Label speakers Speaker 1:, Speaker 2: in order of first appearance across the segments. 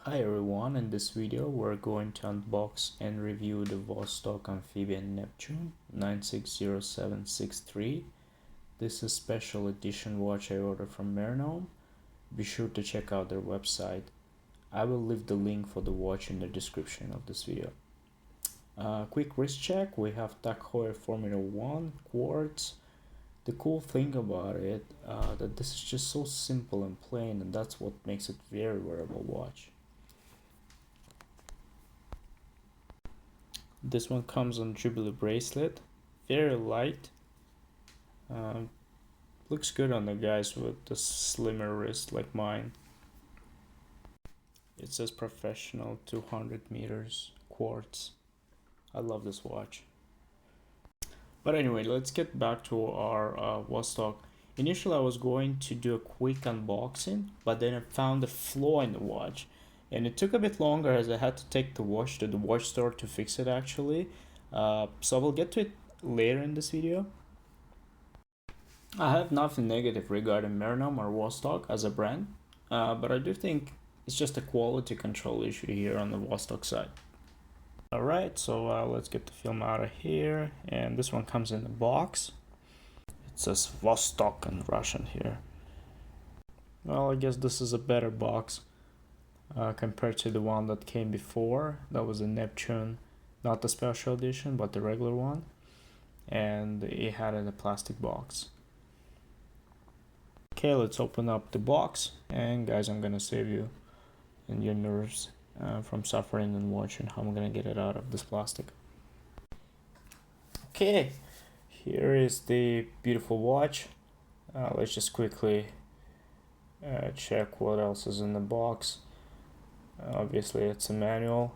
Speaker 1: Hi everyone, in this video we're going to unbox and review the Vostok Neptune 960763. This is a special edition watch I ordered from Meronome. Be sure to check out their website. I will leave the link for the watch in the description of this video. Quick wrist check, we have Tag Heuer Formula 1 quartz. The cool thing about it that this is just so simple and plain, and that's what makes it very wearable watch. This one comes on Jubilee bracelet, very light. Looks good on the guys with the slimmer wrist like mine. It says professional 200 meters quartz. I love this watch. But anyway, let's get back to our Vostok. Initially I was going to do a quick unboxing, but then I found a flaw in the watch. And it took a bit longer as I had to take the watch to the watch store to fix it actually. So we'll get to it later in this video. I have nothing negative regarding Meronome or Vostok as a brand, but I do think it's just a quality control issue here on the Vostok side. Alright, so let's get the film out of here, and this one comes in the box. It says Vostok in Russian here. Well, I guess this is a better box compared to the one that came before. That was a Neptune, not the special edition, but the regular one. And it had in a plastic box. Okay, let's open up the box. And guys, I'm gonna save you and your nerves from suffering and watching how I'm gonna get it out of this plastic. Okay, here is the beautiful watch. Let's just quickly check what else is in the box. Obviously it's a manual.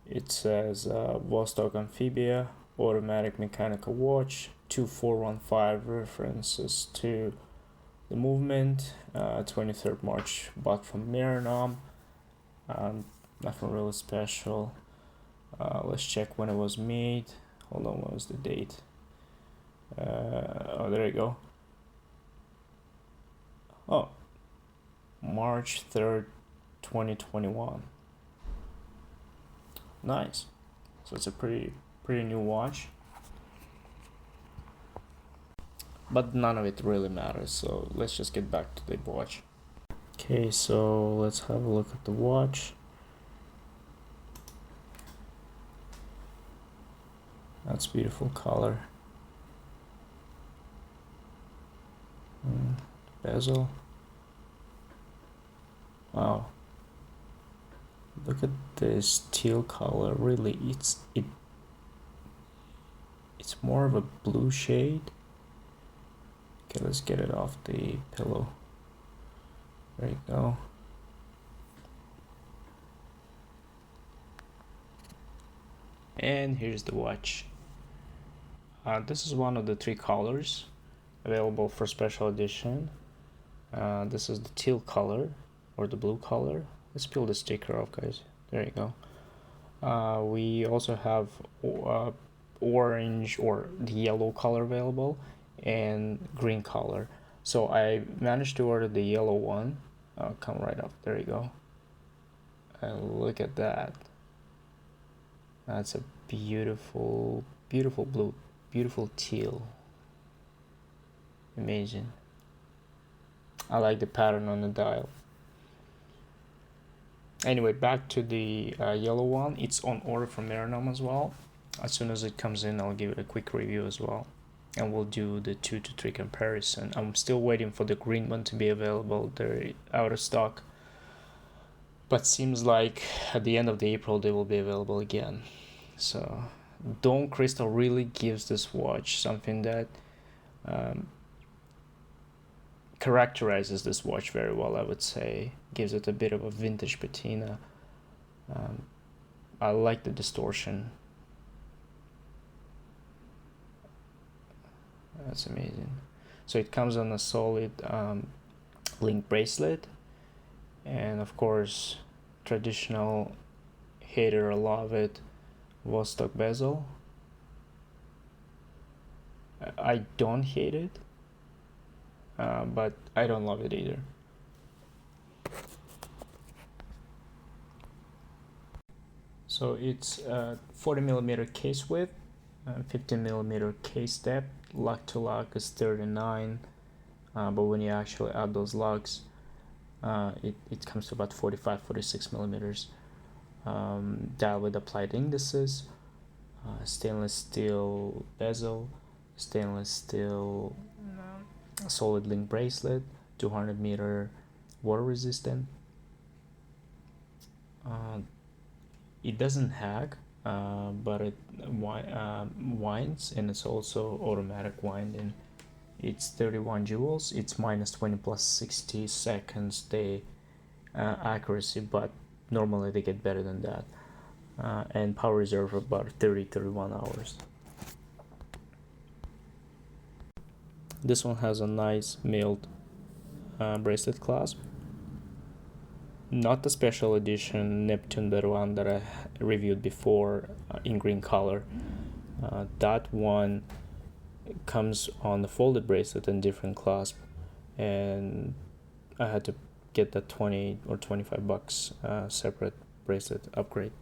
Speaker 1: It says Vostok Amphibia automatic mechanical watch 2415 references to the movement. 23rd March, bought from Meronome. Nothing really special. Let's check when it was made. Hold on, what was the date? Oh, there you go. Oh, March 3rd, 2021. Nice. So it's a pretty new watch. But none of it really matters, so let's just get back to the watch. Okay, so let's have a look at the watch. That's beautiful color. Bezel. Wow. Look at this teal color. Really, it's more of a blue shade. Okay, let's get it off the pillow. There you go. And here's the watch. This is one of the 3 colors available for special edition. This is the teal color or the blue color. Let's peel the sticker off, guys. There you go. We also have orange or the yellow color available and green color. So I managed to order the yellow one. Come right up. There you go. And look at that. That's a beautiful blue, beautiful teal. Amazing. I like the pattern on the dial. Anyway, back to the yellow one. It's on order from Meronome as well. As soon as it comes in, I'll give it a quick review as well. And we'll do the 2 to 3 comparison. I'm still waiting for the green one to be available. They're out of stock. But seems like at the end of the April they will be available again. So Dome Crystal really gives this watch something that characterizes this watch very well, I would say. Gives it a bit of a vintage patina. I like the distortion. That's amazing. So it comes on a solid link bracelet, and of course traditional hater love it Vostok bezel. I don't hate it, but I don't love it either. So it's 40 millimeter case width, 15 millimeter case depth. Lug to lug is 39, but when you actually add those lugs, it comes to about 45-46 millimeters. Dial with applied indices, stainless steel bezel, stainless steel solid link bracelet, 200 meter, water resistant. It doesn't hag, but it winds, and it's also automatic winding. It's 31 joules. It's minus 20 plus 60 seconds day accuracy, but normally they get better than that. And power reserve about 30-31 hours. This one has a nice milled bracelet clasp. Not the special edition Neptune, that one that I reviewed before in green color. That one comes on the folded bracelet and different clasp, and I had to get that 20 or 25 bucks separate bracelet upgrade.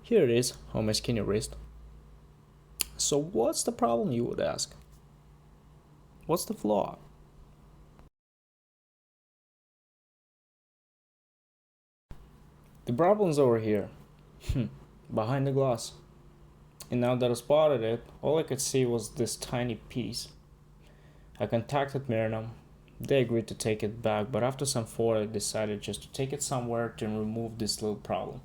Speaker 1: Here it is on my skinny wrist. So what's the problem, you would ask? What's the flaw? The problem's over here, behind the glass. And now that I spotted it, all I could see was this tiny piece. I contacted Marinum. They agreed to take it back, but after some thought, I decided just to take it somewhere to remove this little problem.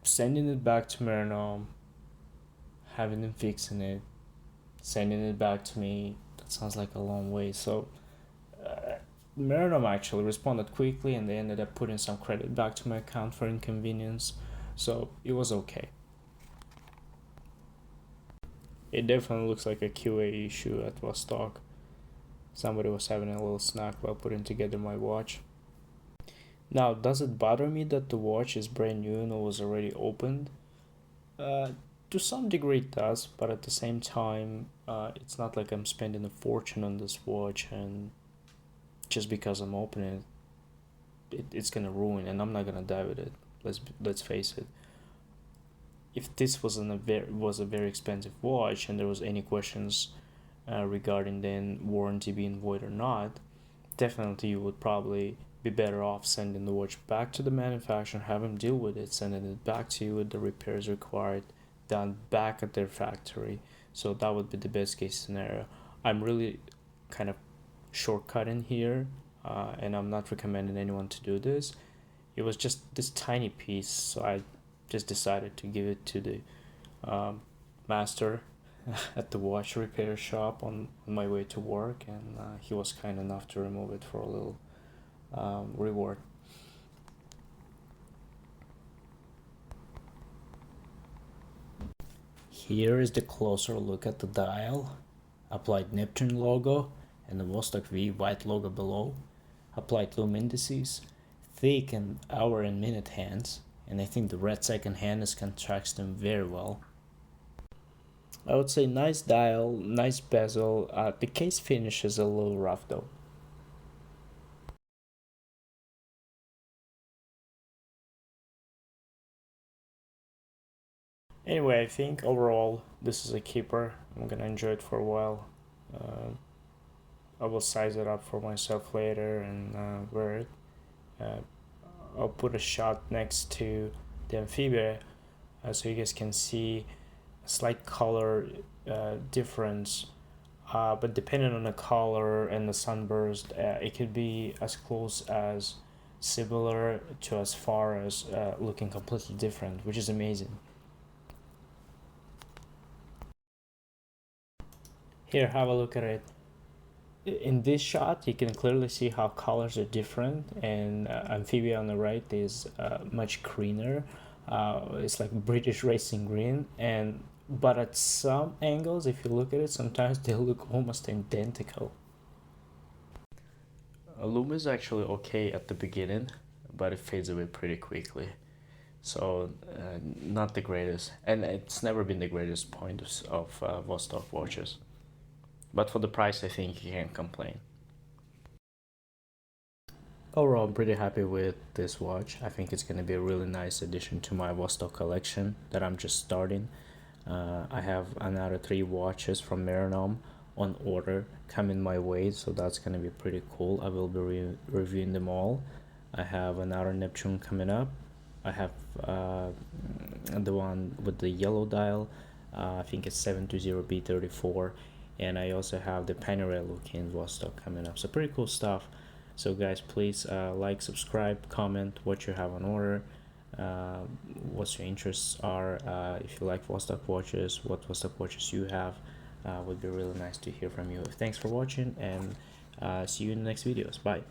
Speaker 1: Sending it back to Marinum, having them fixing it, sending it back to me, that sounds like a long way. So Marinum actually responded quickly, and they ended up putting some credit back to my account for inconvenience, so it was okay. It definitely looks like a QA issue at Vostok. Somebody was having a little snack while putting together my watch. Now, does it bother me that the watch is brand new and was already opened? To some degree it does, but at the same time, it's not like I'm spending a fortune on this watch, and just because I'm opening it's gonna ruin, and I'm not gonna die with it. Let's face it. If this was a very expensive watch, and there was any questions regarding then warranty being void or not, definitely you would probably be better off sending the watch back to the manufacturer, have them deal with it, sending it back to you with the repairs required, done back at their factory. So that would be the best case scenario. I'm really kind of shortcutting here, and I'm not recommending anyone to do this. It was just this tiny piece, so I just decided to give it to the master at the watch repair shop on my way to work, and he was kind enough to remove it for a little reward. Here is the closer look at the dial. Applied Neptune logo and the Vostok V white logo below. Applied lume indices, thick and hour and minute hands, and I think the red second hand is contrasting very well. I would say nice dial, nice bezel. The case finish is a little rough though. Anyway, I think overall this is a keeper. I'm gonna enjoy it for a while. I will size it up for myself later and wear it. I'll put a shot next to the Amphibia so you guys can see a slight color difference. But depending on the color and the sunburst, it could be as close as similar to as far as looking completely different, which is amazing. Here, have a look at it. In this shot, you can clearly see how colors are different, and Amphibia on the right is much greener. It's like British racing green, and but at some angles, if you look at it, sometimes they look almost identical. Lume is actually okay at the beginning, but it fades away pretty quickly. So not the greatest, and it's never been the greatest point of Vostok watches. but for the price, I think you can't complain. Overall, I'm pretty happy with this watch. I think it's going to be a really nice addition to my Vostok collection that I'm just starting. I have another 3 watches from Meranom on order coming my way, so that's going to be pretty cool. I will be reviewing them all. I have another Neptune coming up. I have the one with the yellow dial. I think it's 720B34, and I also have the Panerai looking Vostok coming up. So pretty cool stuff. So guys, please like, subscribe, comment what you have on order, what your interests are. If you like Vostok watches, what Vostok watches you have, would be really nice to hear from you. Thanks for watching, and see you in the next videos. Bye.